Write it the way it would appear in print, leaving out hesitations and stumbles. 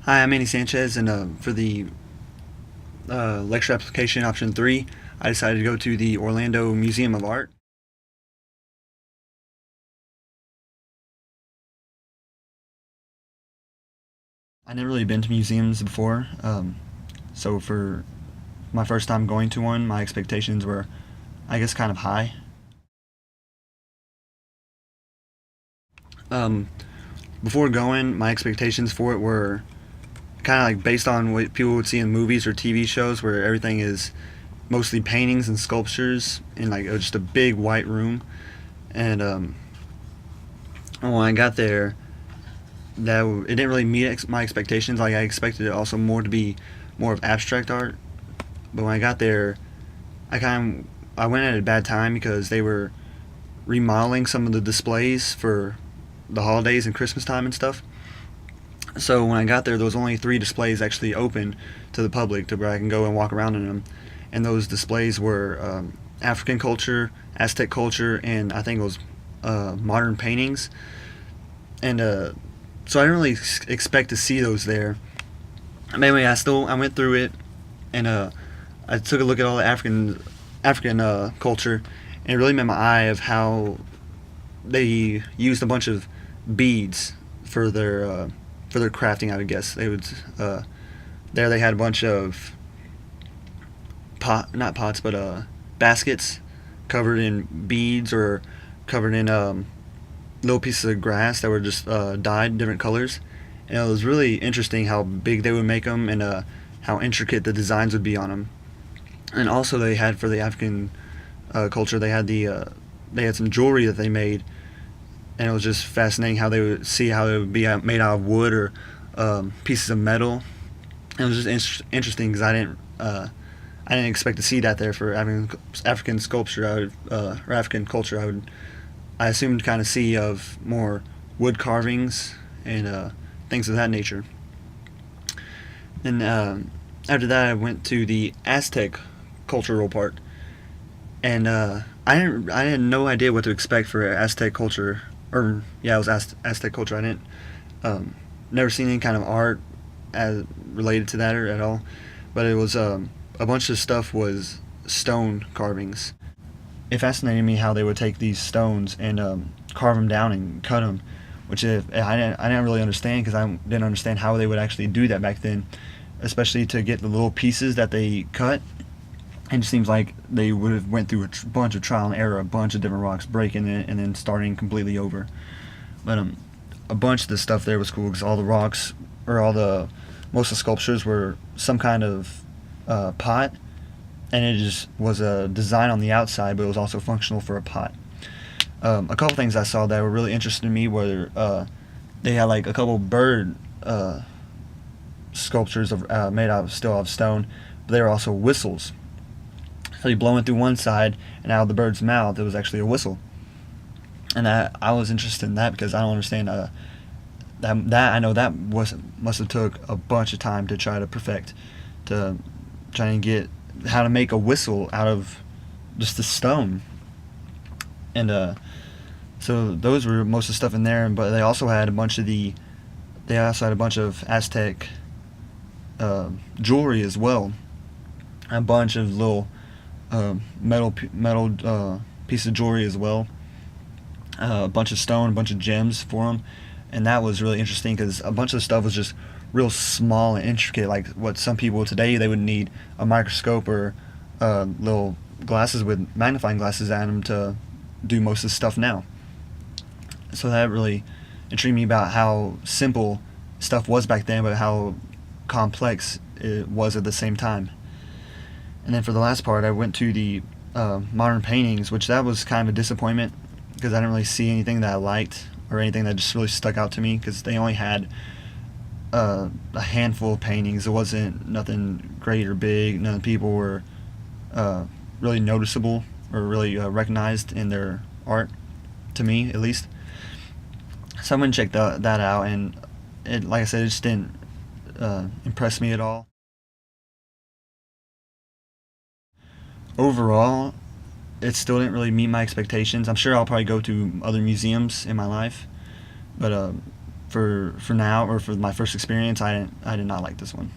Hi, I'm Andy Sanchez, and for the lecture application option 3, I decided to go to the Orlando Museum of Art. I never really been to museums before, so for my first time going to one, my expectations were, I guess, kind of high. Um, Before going, my expectations for it were kind of like based on what people would see in movies or TV shows, where everything is mostly paintings and sculptures in like just a big white room. And when I got there, that it didn't really meet my expectations. Like I expected it also more to be more of abstract art, but when I got there, I went at a bad time because they were remodeling some of the displays for the holidays and Christmas time and stuff. So when I got there was only 3 displays actually open to the public to where I can go and walk around in them, and those displays were African culture, Aztec culture, and I think it was modern paintings. And so I didn't really expect to see those there. But anyway, I went through it, and I took a look at all the African culture, and it really met my eye of how they used a bunch of beads for their crafting. I would guess they would there they had a bunch of not pots but baskets covered in beads or covered in little pieces of grass that were just dyed different colors, and it was really interesting how big they would make them and how intricate the designs would be on them. And also they had for the African culture they had some jewelry that they made, and it was just fascinating how they would see how it would be made out of wood or pieces of metal. And it was just interesting because I didn't expect to see that there for African sculpture. Or African culture. I assumed kind of see of more wood carvings and things of that nature. And after that, I went to the Aztec cultural part, and I had no idea what to expect for Aztec culture. Or yeah, it was Aztec culture. I didn't never seen any kind of art as related to that or at all, but it was a bunch of stuff was stone carvings. It fascinated me how they would take these stones and carve them down and cut them, which I didn't really understand because I didn't understand how they would actually do that back then, especially to get the little pieces that they cut. It just seems like they would have went through a bunch of trial and error, a bunch of different rocks, breaking it and then starting completely over. But a bunch of the stuff there was cool because all the rocks or most of the sculptures were some kind of pot, and it just was a design on the outside, but it was also functional for a pot. A couple things I saw that were really interesting to me were they had like a couple bird sculptures made out of still out of stone, but they were also whistles. So you blow it through one side, and out of the bird's mouth, it was actually a whistle. And I was interested in that because I don't understand that I know that must have took a bunch of time to try to perfect, to try and get how to make a whistle out of just the stone. And so those were most of the stuff in there, but they also had a bunch of Aztec jewelry as well, a bunch of little metal pieces of jewelry as well, a bunch of stone, a bunch of gems for them, and that was really interesting because a bunch of the stuff was just real small and intricate, like what some people today they would need a microscope or little glasses with magnifying glasses at them to do most of the stuff now. So that really intrigued me about how simple stuff was back then, but how complex it was at the same time. And then for the last part, I went to the modern paintings, which that was kind of a disappointment because I didn't really see anything that I liked or anything that just really stuck out to me because they only had a handful of paintings. It wasn't nothing great or big. None of the people were really noticeable or really recognized in their art, to me at least. So I'm gonna check that out, and like I said, it just didn't impress me at all. Overall, it still didn't really meet my expectations. I'm sure I'll probably go to other museums in my life, but for now, or for my first experience, I did not like this one.